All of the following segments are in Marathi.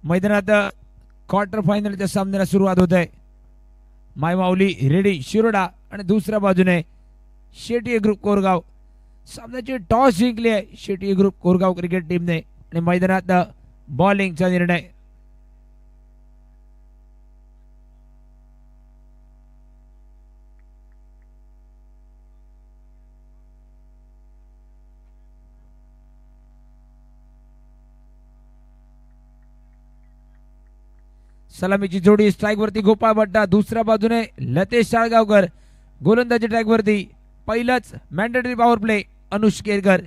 मैदानात क्वार्टर फायनलच्या सामन्याला सुरुवात होत आहे. मायमाऊली रेडी शिरोडा आणि दुसऱ्या बाजूने शेटी ग्रुप कोरगाव. सामन्याची टॉस जिंकली आहे शेटी ग्रुप कोरगाव क्रिकेट टीमने आणि मैदानात बॉलिंगचा निर्णय. सलामीची जोडी स्ट्राइक वरती गोपाळ भट्टा, दुसऱ्या बाजूने लतेश शाळगावकर. गोलंदाजी ट्रॅक वरती पहिलाच mandatory power play Anush Kerkar.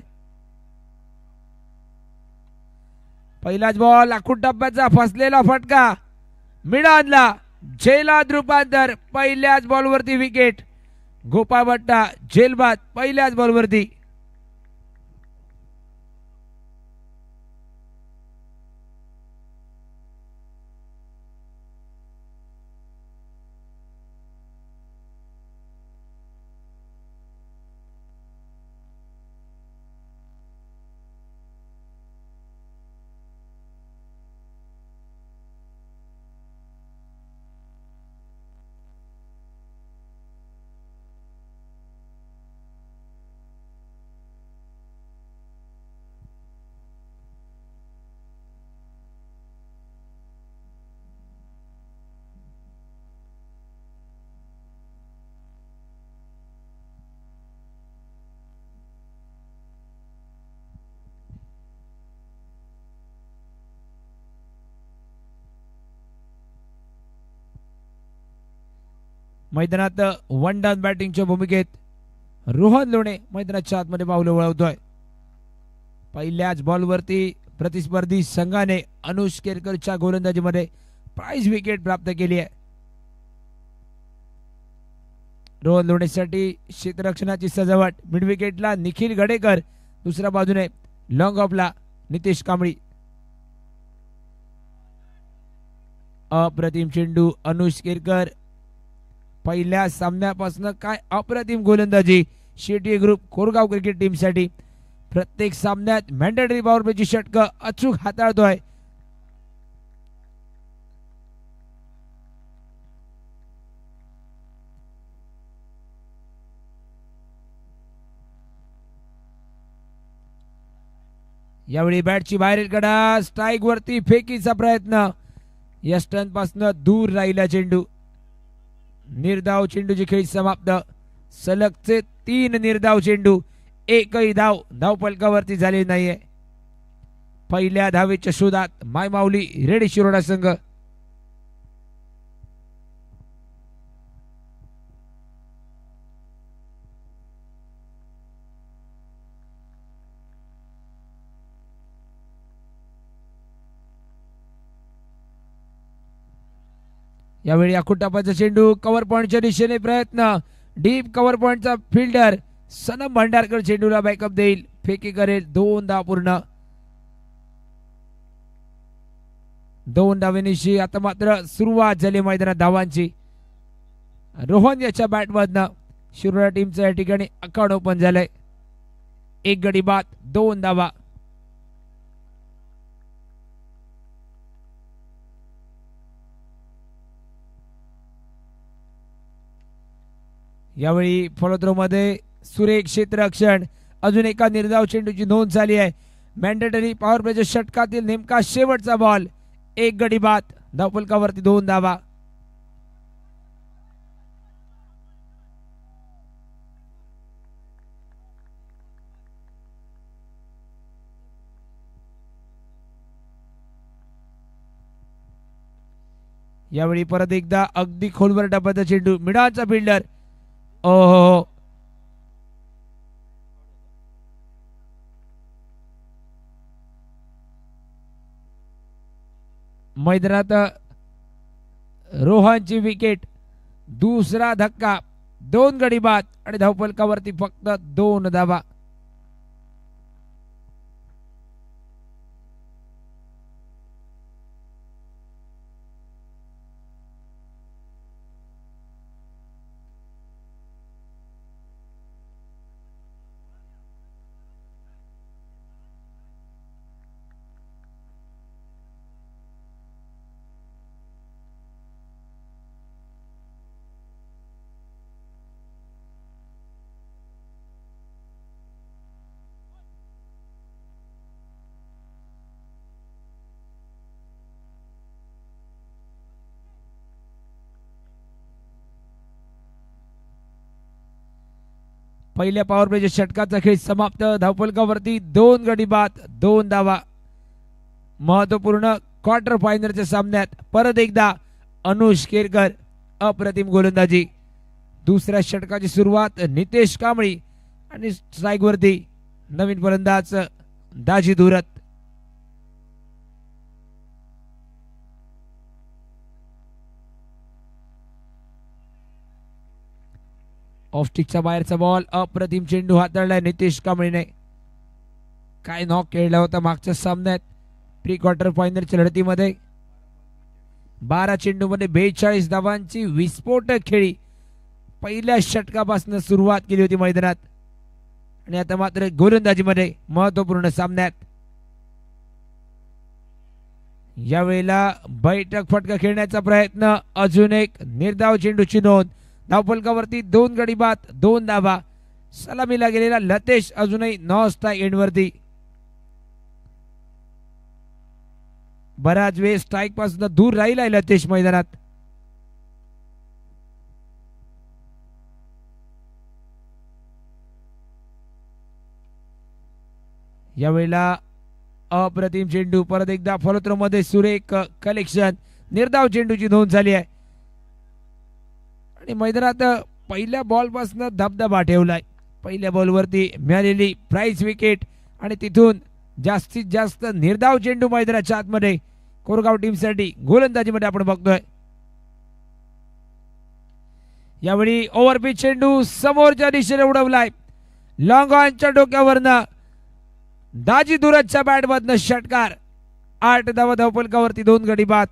पहिलाच बॉल आखूड टप्प्याचा फसलेला फटका मिडानला झेलात रूपांतर. पहिल्याच बॉलवरती विकेट. गोपाळ भट्टा झेलबाद पहिल्याच बॉलवरती. मैदानात वन डाऊन बॅटिंगच्या भूमिकेत रोहन लोणे मैदानाच्या आतमध्ये पावलं वळवतोय. पहिल्याच बॉलवरती प्रतिस्पर्धी संघाने अनुष केरकरच्या गोलंदाजीमध्ये प्राइज विकेट प्राप्त केली आहे. रोहन लोणेसाठी क्षेत्ररक्षणाची सजावट. मिड विकेटला निखिल गडेकर, दुसऱ्या बाजूने लॉंग ऑफला नितेश कांबळी. अप्रतिम चेंडू अनुष केरकर. पहिल्या सामन्यापासून काय अप्रतिम गोलंदाजी शेटी ग्रुप कोरगाव क्रिकेट टीमसाठी. प्रत्येक सामन्यात मॅन्डेटरी पॉवर प्लेची षटकं अचूक हाताळतोय. यावेळी बॅटची बाहेरील कडा. स्ट्राइक वरती फेकीचा प्रयत्न. यस्टन पासून दूर राहिला चेंडू. निर्धाव चेंडूची खेळी समाप्त. सलगचे 3 निर्धाव चेंडू, एकही धाव धावफलकावरती झाली नाहीये. पहिल्या धावेच्या शोधात मायमाऊली रेडी शिरोडा संघ. यावेळी आखुटापाचा चेंडू. कव्हर पॉइंटच्या दिशेने प्रयत्न. डीप कव्हर पॉइंटचा फिल्डर सनम भंडारकर चेंडूला बॅकअप देईल. फेकी करेल. 2 धाव पूर्ण. 2 धावेनिशी आता मात्र सुरुवात झाली मैदानात धावांची. रोहन याच्या बॅटमधनं शिरोडा टीमचं या ठिकाणी अकाउंट ओपन झालंय. 1 गडी बाद 2 धावा. यावेळी फॉलोथ्रो मध्ये सुरेख क्षेत्ररक्षण. अजून एका निर्धाव चेंडूची नोंद झाली आहे. मॅन्डेटरी पॉवर प्लेच्या षटकातील नेमका शेवटचा बॉल. 1 गडी बाद. धावफलकावरती 2 धावा. यावेळी परत एकदा अगदी खोलवर टप्प्याचा चेंडू. मिडानचा फिल्डर. ओहो, मैदानात रोहनची विकेट. दुसरा धक्का. 2 गडी बाद आणि धावफलकावरती फक्त 2 धावा. पहिल्या पॉवर प्लेच्या षटकाचा खेळ समाप्त. धावफलकावरती 2 गडी बाद 2 धावा. महत्वपूर्ण क्वार्टर फायनलच्या सामन्यात परत एकदा अनुष केरकर अप्रतिम गोलंदाजी. दुसऱ्या षटकाची सुरुवात नितेश कांबळी आणि स्ट्राईक वरती नवीन फलंदाज दाजी धुरत. ऑफस्टिकच्या बाहेरचा बॉल. अप्रतिम चेंडू हाताळलाय नितेश कांबळीने. काय नॉक खेळला होता मागच्या सामन्यात प्री क्वार्टर फायनलच्या लढतीमध्ये. 12 चेंडूमध्ये 42 धावांची विस्फोटक खेळी पहिल्या षटकापासून सुरुवात केली होती मैदानात. आणि आता मात्र गोलंदाजीमध्ये महत्वपूर्ण सामन्यात यावेळेला बैठक फटका खेळण्याचा प्रयत्न. अजून एक निर्धाव चेंडूची नोंद. धावफलकावरती 2 गडी बाद 2 धावा. सलामीला गेलेला लतेश अजूनही नॉन स्ट्राईक एंडवरती. बराच वेळ स्ट्राईक पासून दूर राहिला लतेश मैदानात. यावेळेला अप्रतिम चेंडू. परत एकदा फॉलोथ्रो मध्ये सुरेख कलेक्शन. निर्धाव चेंडूची नोंद झाली आहे आणि मैदानात पहिल्या बॉल पासून धबधबा ठेवलाय. पहिल्या बॉलवरती मिळालेली प्राइज विकेट आणि तिथून जास्तीत जास्त निर्धाव चेंडू मैदानाच्या आतमध्ये कोरगाव टीमसाठी गोलंदाजीमध्ये आपण बघतोय. यावेळी ओव्हरपिच चेंडू समोरच्या दिशेने उडवलाय. लॉंग ऑनच्या डोक्यावरनं दाजी धुरतच्या बॅटमधनं षटकार. 8 धावा. धावफलकावरती 2 गडी बाद.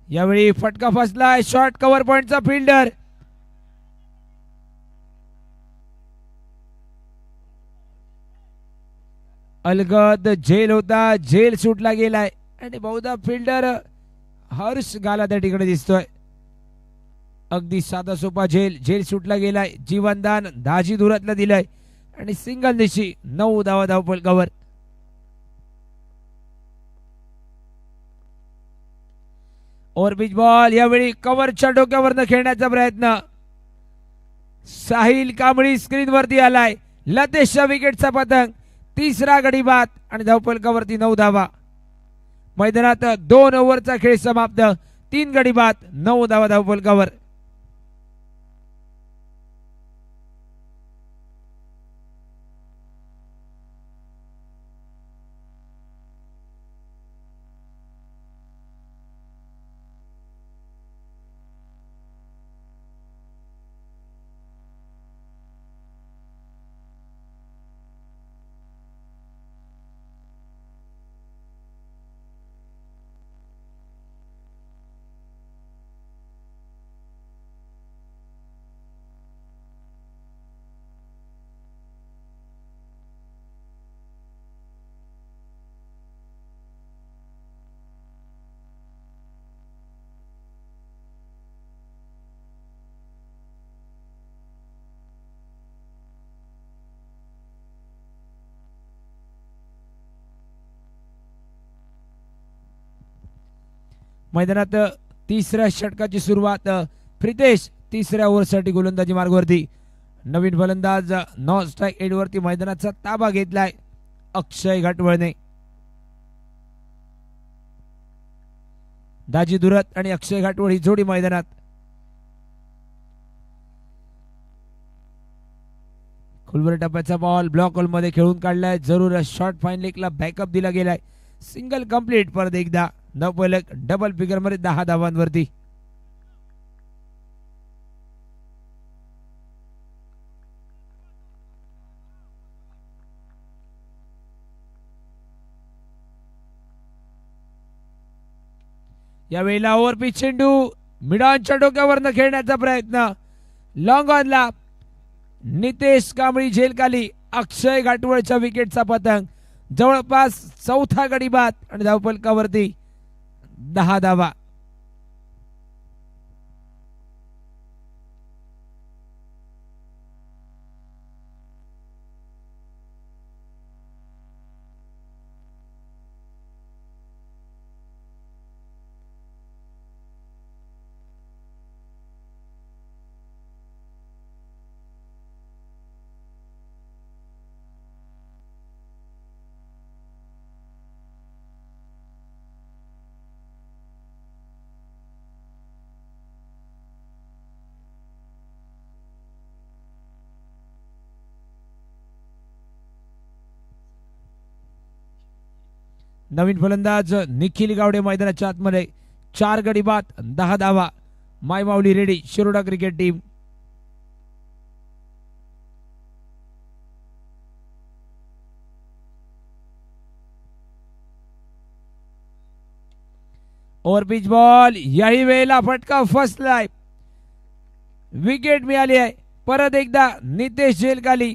यावेळी फटका फसलाय. शॉर्ट कव्हर पॉइंटचा फिल्डर अलगद झेल होता. झेल सुटला गेलाय आणि बहुधा फिल्डर हर्ष गाला त्या ठिकाणी दिसतोय. अगदी साधा सोपा झेल सुटला गेलाय. जीवनदान दाजी धुरतला दिलंय आणि सिंगल दिशी 9 धावा धावफलकावर. Overpitch ball. यावेळी कव्हरच्या डोक्यावरनं खेळण्याचा प्रयत्न. साहिल कांबळी स्क्रीन वरती आलाय. लतेशच्या विकेटचा पतंग. 3रा गडी बाद आणि धावफलकावरती 9 धावा. मैदानात 2 ओव्हरचा खेळ समाप्त. 3 गडी बाद 9 धावा धावफलकावर. मैदानात 3ऱ्या षटकाची सुरुवात. प्रितेश 3ऱ्या ओव्हरसाठी गोलंदाजी मार्गावरती. नवीन फलंदाज नॉन स्ट्राईक एंडवरती मैदानाचा ताबा घेतलाय अक्षय घाटवळने. दाजी धुरत आणि अक्षय घाटवळ ही जोडी मैदानात. खुलवर टप्प्याचा बॉल ब्लॉक होल मध्ये खेळून काढलाय. जरूर शॉर्ट फाईन लेगला बॅकअप दिला गेलाय. Single complete. परत एकदा नवपलक डबल फिगर मध्ये 10 धावांवरती. यावेळेला ओव्हरपिच चेंडू मिडॉनच्या डोक्यावरनं खेळण्याचा प्रयत्न. लॉंग ऑनला नितेश कांबळी झेलखाली. अक्षय घाटवळच्या विकेटचा पतंग. जवळपास 4था गडी बाद आणि धावफलकावरती 10 धावा. नवीन फलंदाज निखिल गावडे मैदानाच्या आतमध्ये. 4 गडी बाद 10 धावा. Maimauli Redi Shiroda cricket team. Over pitch ball. याही वेळेला फटका फसलाय. विकेट मिळाली आहे. परत एकदा नितेश जेलकाली.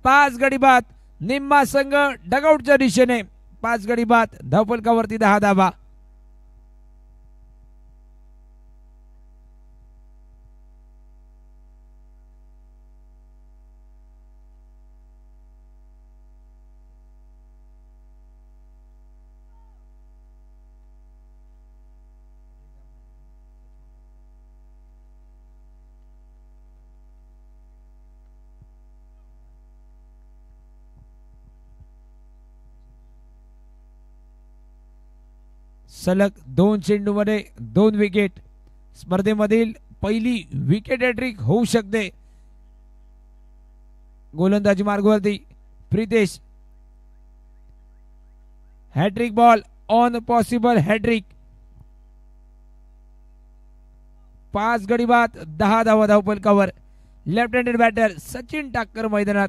5 गडी बाद. निम्मा संघ डगआउटच्या दिशेने. 5 गडी बाद. धावफलकावरती 10 धावा. सलग 2 चेंडूमध्ये 2 विकेट. स्पर्धेमधील पहिली विकेट हॅट्रिक होऊ शकते. गोलंदाजी मार्गावरती Pritesh. Hattrick ball on possible hattrick. 5 गडी बाद 10 धावा धावफलकावर. Left handed batter Sachin Takkar मैदानात.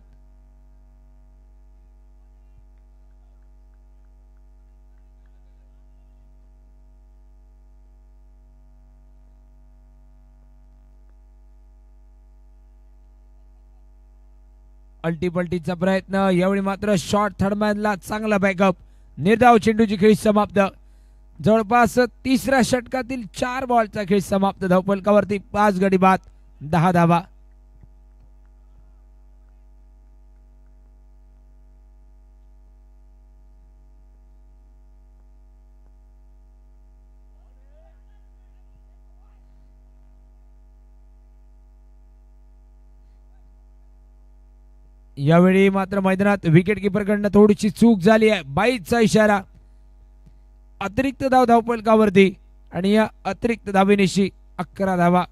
अल्टीपल्टीचा प्रयत्न. यावेळी मात्र शॉर्ट थर्डमॅनला चांगला बॅकअप. निर्धाव चेंडूची खेळी समाप्त. जवळपास 3ऱ्या षटकातील 4 बॉलचा खेळ समाप्त. धावफलकावरती 5 गडी बाद 10 धावा. यावेळी मात्र मैदानात विकेट कीपरकडनं थोडीशी चूक झाली आहे. 22चा इशारा. अतिरिक्त धाव धावफलकावरती आणि या अतिरिक्त धावेनिशी 11 धावा.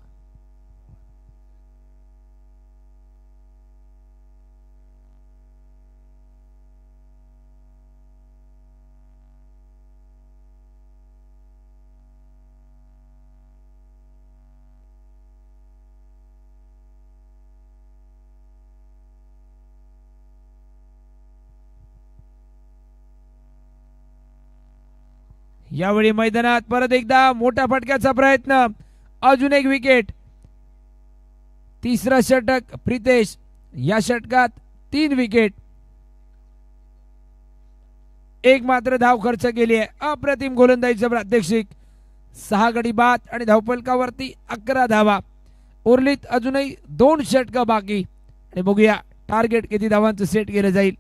यावेळी मैदानात परत एकदा मोठ्या फटक्याचा प्रयत्न. अजून एक विकेट. 3रं षटक प्रितेश. या षटकात 3 विकेट. एक मात्र धाव खर्च केली आहे. अप्रतिम गोलंदाजीचे प्रात्यक्षिक. 6 गडी बाद आणि धावफलकावरती 11 धावा. उर्वरित अजूनही 2 षटक बाकी. आणि बघूया टार्गेट किती धावांचं सेट केलं जाईल.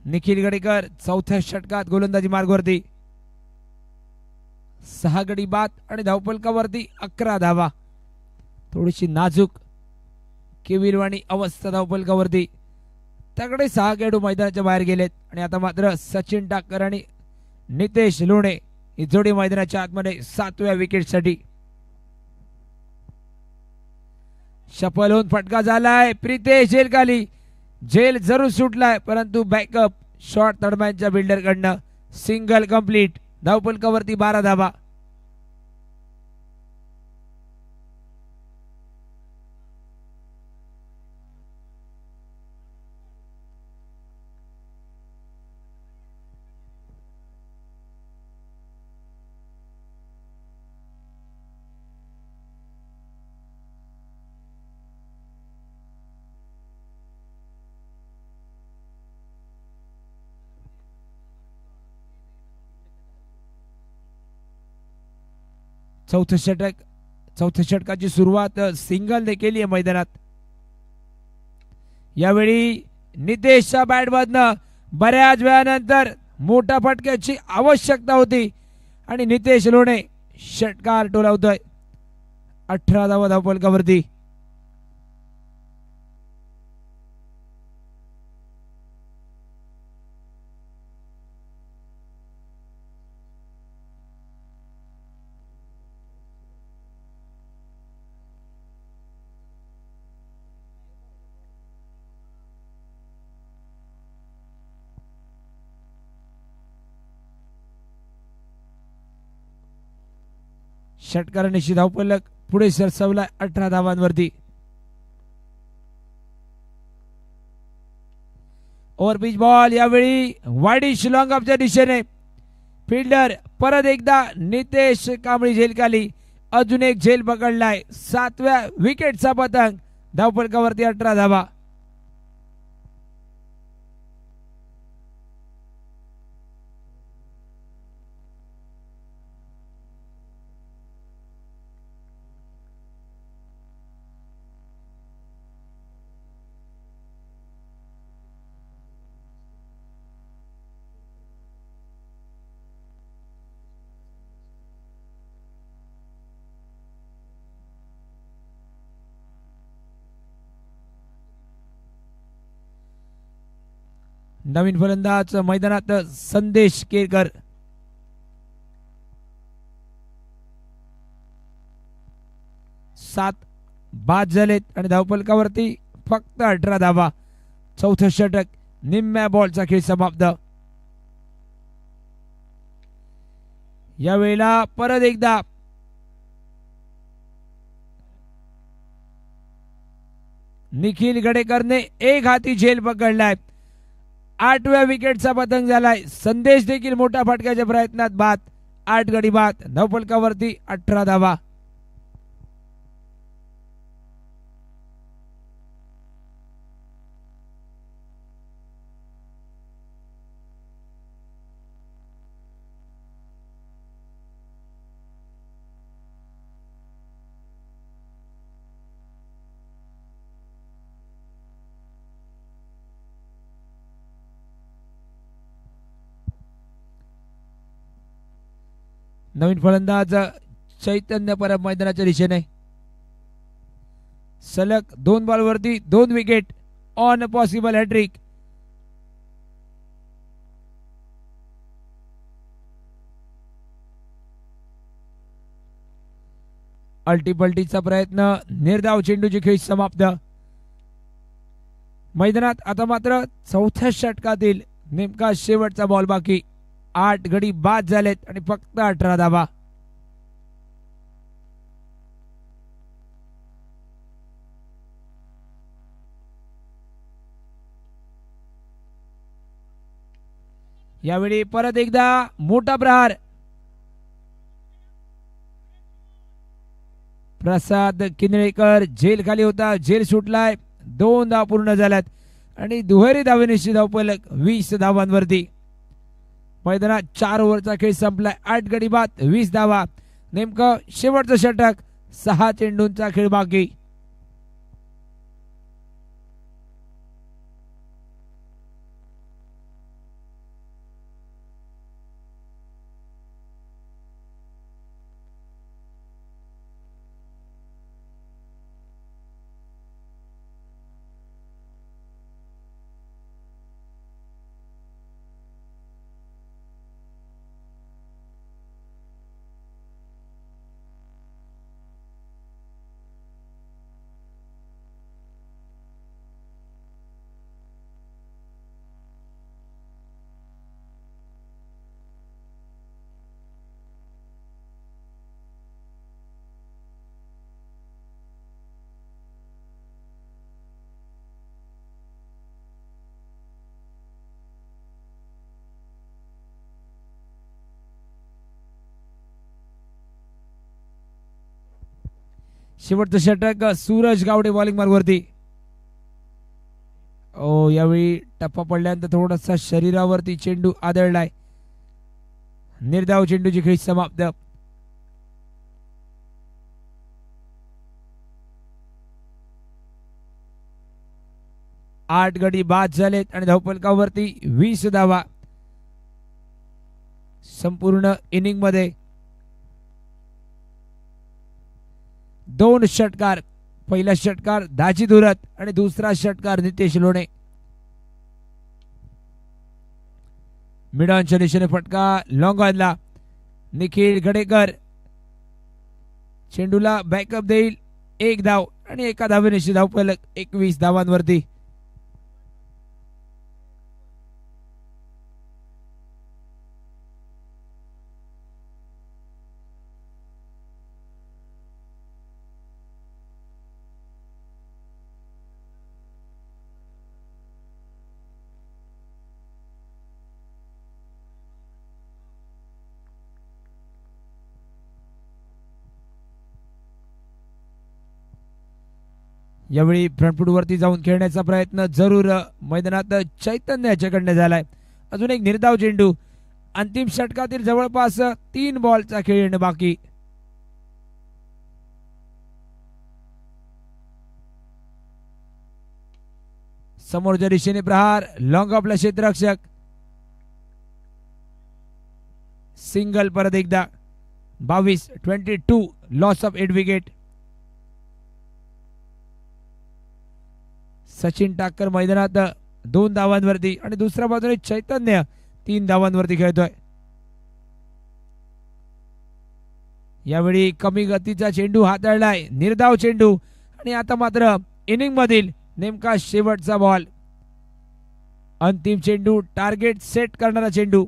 निखिल गडेकर 4थ्या षटकात गोलंदाजी मार्गावरती. 6 गडी बाद आणि धावफलकावरती 11 धावा. थोडीशी नाजूक केविलवाणी अवस्था धावफलकावरती. तगडे 6 खेळाडू मैदानाच्या बाहेर गेलेत आणि आता मात्र सचिन टाकर आणि नितेश लोणे ही जोडी मैदानाच्या आतमध्ये 7व्या विकेटसाठी. सफल होऊन फटका झालाय. प्रितेश झेल खाली. झेल जरूर सुटलाय परंतु बॅकअप शॉट तडम्यांच्या बिल्डर कडनं सिंगल कंप्लीट. धावफलकावरती 12 धावा. चौथ्या षटकाची सुरुवात सिंगलने केली आहे मैदानात. यावेळी नितेशच्या बॅटमधनं बऱ्याच वेळानंतर मोठ्या फटक्याची आवश्यकता होती आणि नितेश लोणे षटकार टोलावतोय. 18 धावा धावफलकावरती. षटकाराने धावफलक पुढे सरसावला 18 धावांवरती. ओव्हरपिच बॉल यावेळी वाडी शिलॉंग ऑफच्या दिशेने. फिल्डर परत एकदा नितेश कांबळी झेल खाली. अजून एक झेल पकडलाय. 7व्या विकेटचा पतंग. धावफलकावरती 18 धावा. नवीन फलंदाज मैदानात संदेश केरकर. सात बाद झालेत आणि धावफलकावरती फक्त 18 धावा. चौथं षटक निम्म्या बॉलचा खेळ समाप्त. यावेळेला परत एकदा निखिल गडेकरने एक हाती झेल पकडलाय. 8व्या विकेटचा पतंग झालाय. संदेश देखील मोठ्या फटक्याच्या प्रयत्नात बाद. 8 गडी बाद. धावफलकावरती 18 धावा. नवीन फलंदाज चैतन्य परब मैदानाच्या दिशेने. सलग 2 बॉलवरती 2 विकेट. On possible hattrick. अल्टीपल्टीचा प्रयत्न. निर्धाव चेंडूची खेळी समाप्त. मैदानात आता मात्र चौथ्या षटकातील नेमका शेवटचा बॉल बाकी. 8 गडी बाद झालेत आणि फक्त 18 धावा. यावेळी परत एकदा मोठा प्रहार. प्रसाद किनळेकर झेल खाली होता. झेल सुटलाय. 2 धावा पूर्ण झाल्यात आणि दुहेरी धावेनिशी धावफलक 20 धावांवरती. मैदानात 4 ओव्हरचा खेळ संपलाय. 8 गडी बाद 20 धावा. नेमकं शेवटचं षटक. 6 चेंडूंचा खेळ बाकी. शेवटचं षटक सूरज गावडे बॉलिंग मार्गवरती. यावेळी टप्पा पडल्यानंतर थोडासा शरीरावरती चेंडू आदळलाय. निर्धाव चेंडूची खेळी समाप्त. आठ गडी बाद झालेत आणि धावफलकावरती 20 धावा संपूर्ण इनिंग मध्ये. 2 षटकार, पहिला षटकार दाजी धुरत आणि दुसरा षटकार नितेश लोणे. मिडॉनच्या दिशेने फटका लॉंग ऑनला. निखिल गडेकर चेंडूला बॅकअप देईल. 1 धाव आणि एका धावेनिशी धावफलक 21 धावांवरती. यावेळी फ्रंटफूट वरती जाऊन खेळण्याचा प्रयत्न जरूर मैदानात चैतन्य याच्याकडनं झालाय. अजून एक निर्धाव चेंडू. अंतिम षटकातील जवळपास 3 बॉलचा खेळ बाकी. समोरच्या दिशेने प्रहार लॉंग ऑफला क्षेत्ररक्षक. सिंगल परत एकदा. 22 लॉस ऑफ 8 विकेट. सचिन टाकर मैदानात 2 धावांवरती आणि दुसऱ्या बाजूने चैतन्य 3 धावांवरती खेळतोय. यावेळी कमी गतीचा चेंडू हाताळलाय. निर्धाव चेंडू आणि आता मात्र इनिंग मधील नेमका शेवटचा बॉल. अंतिम चेंडू, टार्गेट सेट करणारा चेंडू.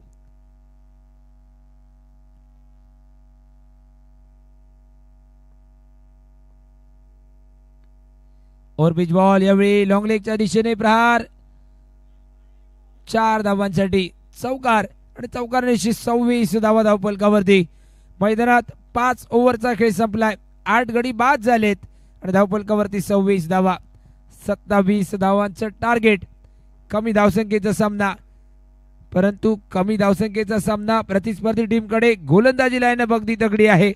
और पिच बॉल. यावेळी लॉंग लेगच्या दिशेने प्रहार. 4 धावांसाठी चौकार आणि चौकारानिशी 26 धावा धावफलकावरती. मैदानात 5 ओव्हरचा खेळ संपलाय. 8 गडी बाद झालेत आणि धावफलकावरती 26 धावा. 27 धावांचं टार्गेट. कमी धावसंख्येचा सामना, परंतु कमी धावसंख्येचा सामना प्रतिस्पर्धी टीमकडे गोलंदाजी लाईनअप अगदी तगडी आहे.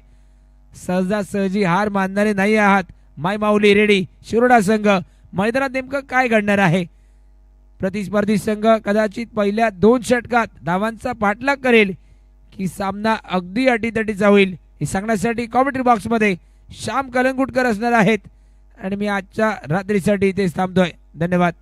सहजासहजी हार मानणारे नाही आहात. माय माऊली रेडी शिरोडा संघ. मैदानात नेमकं काय घडणार आहे? प्रतिस्पर्धी संघ कदाचित पहिल्या 2 षटकात धावांचा पाठलाग करेल की सामना अगदी अटीतटीचा होईल हे सांगण्यासाठी कॉमेंट्री बॉक्स मध्ये श्याम कलंगुटकर असणार आहेत आणि मी आजच्या रात्रीसाठी इथेच थांबतोय. धन्यवाद.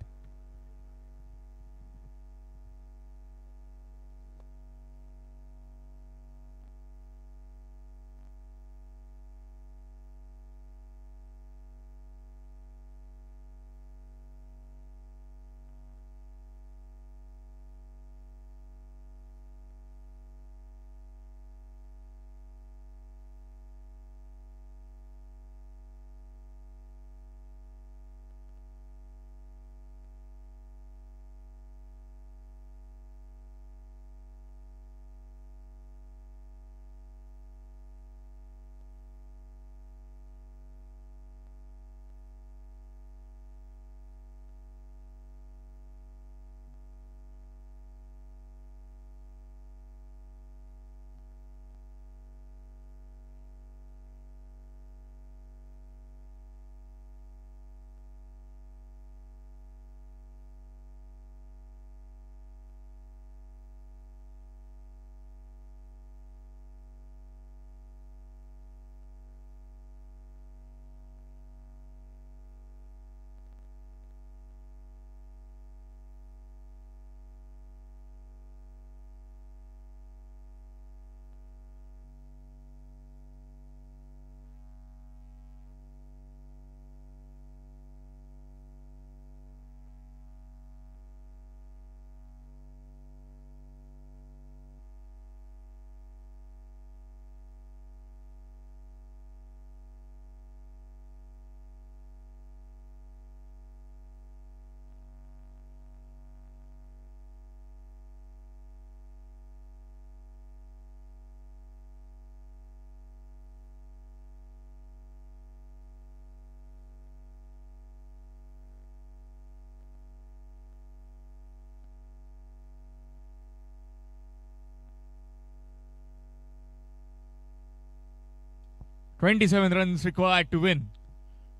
27 runs required to win.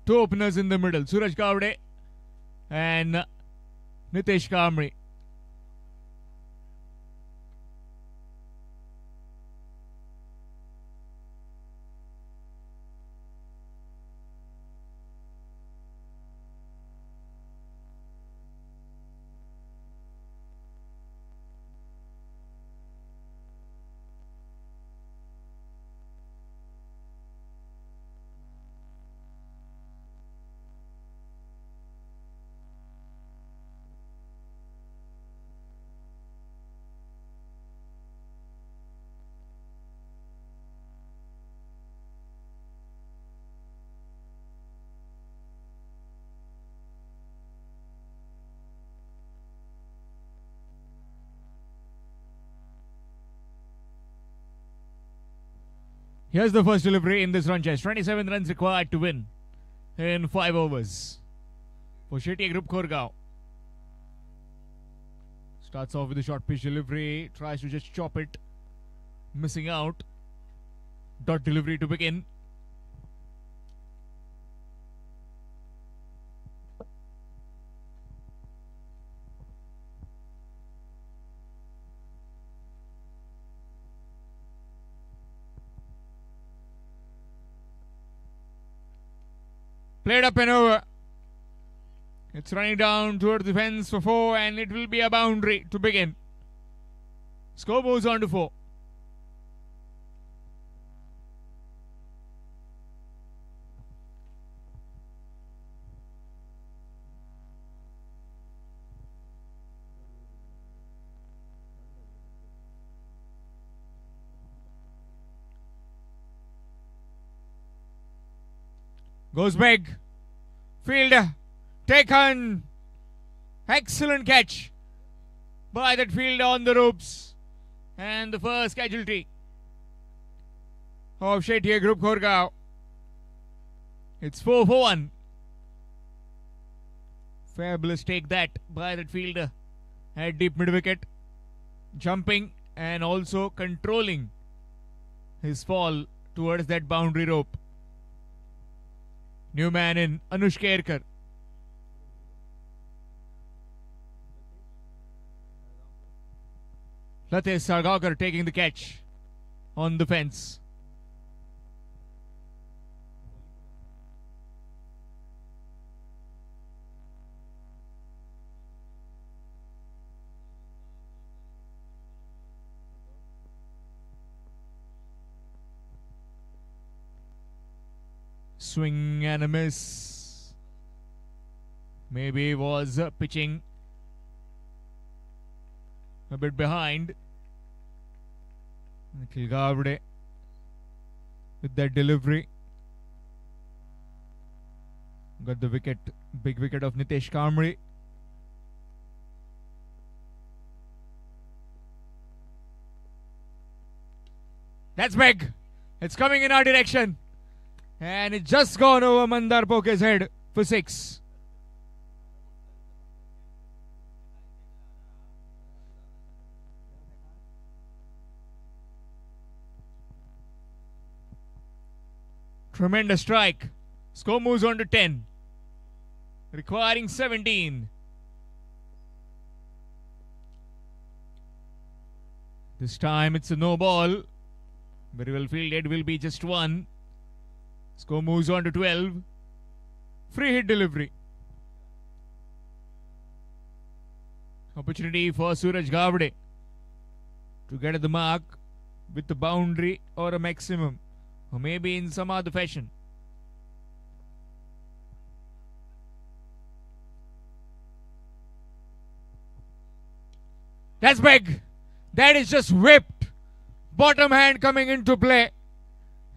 Two openers in the middle, Suraj Gavde and Nitesh Kamri. Here's the first delivery in this run chase. 27 runs required to win in 5 overs for Shetty Group Korgaon. Starts off with a short pitch delivery, tries to just chop it, missing out. Dot delivery to begin. Played up and over. It's running down towards the fence for 4 and it will be a boundary to begin. Score moves on to 4. Goes big. Fielder taken. Excellent catch by that fielder on the ropes. And the first casualty of Shetty Group Korgaon. It's 4 for 1. Fabulous take that by that fielder at deep mid wicket. Jumping and also controlling his fall towards that boundary rope. New man in Anush Kerkar. Latesh Sargaonkar taking the catch on the fence. Swing and a miss. Maybe was pitching a bit behind. Nikhil Gavde with that delivery. Got the wicket, big wicket of Nitesh Kamri. That's big. It's coming in our direction. And it's just gone over Mandar Poke's head for 6. Tremendous strike. Score moves on to 10. Requiring 17. This time it's a no ball. Very well fielded, will be just 1. Score moves on to 12. Free hit delivery. Opportunity for Suraj Gavde to get at the mark with the boundary or a maximum, or maybe in some other fashion. That's big. That is just whipped. Bottom hand coming into play.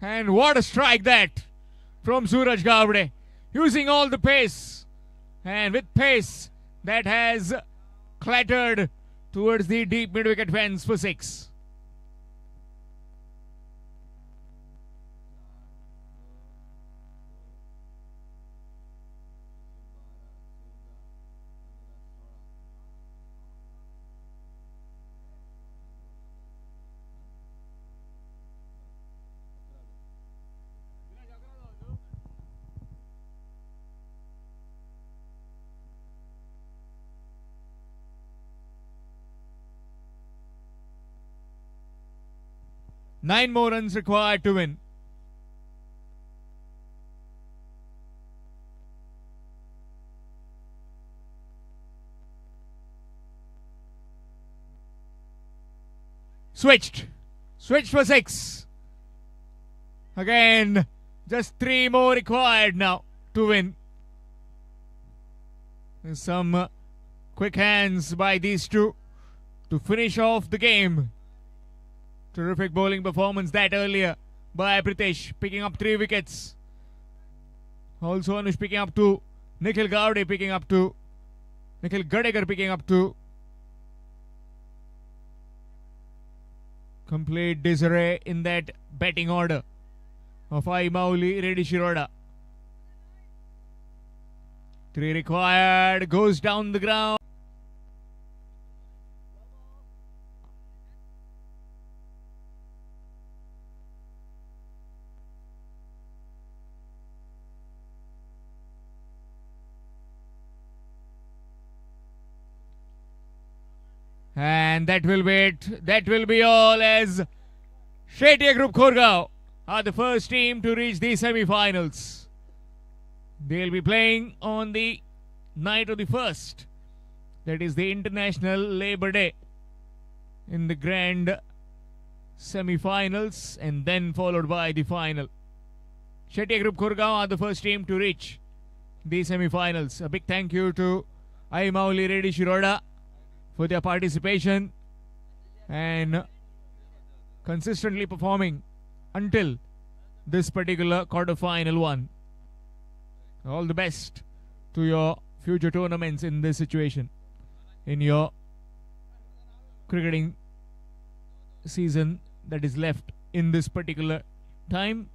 And what a strike that from Suraj Gavde. Using all the pace. And with pace that has clattered towards the deep mid-wicket fence for 6. 9 more runs required to win. Switched for 6. Again, just 3 more required now to win. Some quick hands by these two to finish off the game. Terrific bowling performance that earlier by Pritesh, picking up 3 wickets. Also Anush picking up 2. Nikhil Gowde picking up 2. Nikhil Gadekar picking up 2. Complete disarray in that batting order of Mauli, Reddy Shiroda. 3 required, goes down the ground. And that will be it. That will be all, as Shetye Group Khorgaon are the first team to reach the semi-finals. They'll be playing on the night of the 1st. That is the International Labour Day in the grand semi-finals, and then followed by the final. Shetye Group Khorgaon are the first team to reach the semi-finals. A big thank you to Mauli, Reddy Shiroda for their participation and consistently performing until this particular quarter-final one. All the best to your future tournaments in this situation, in your cricketing season that is left in this particular time.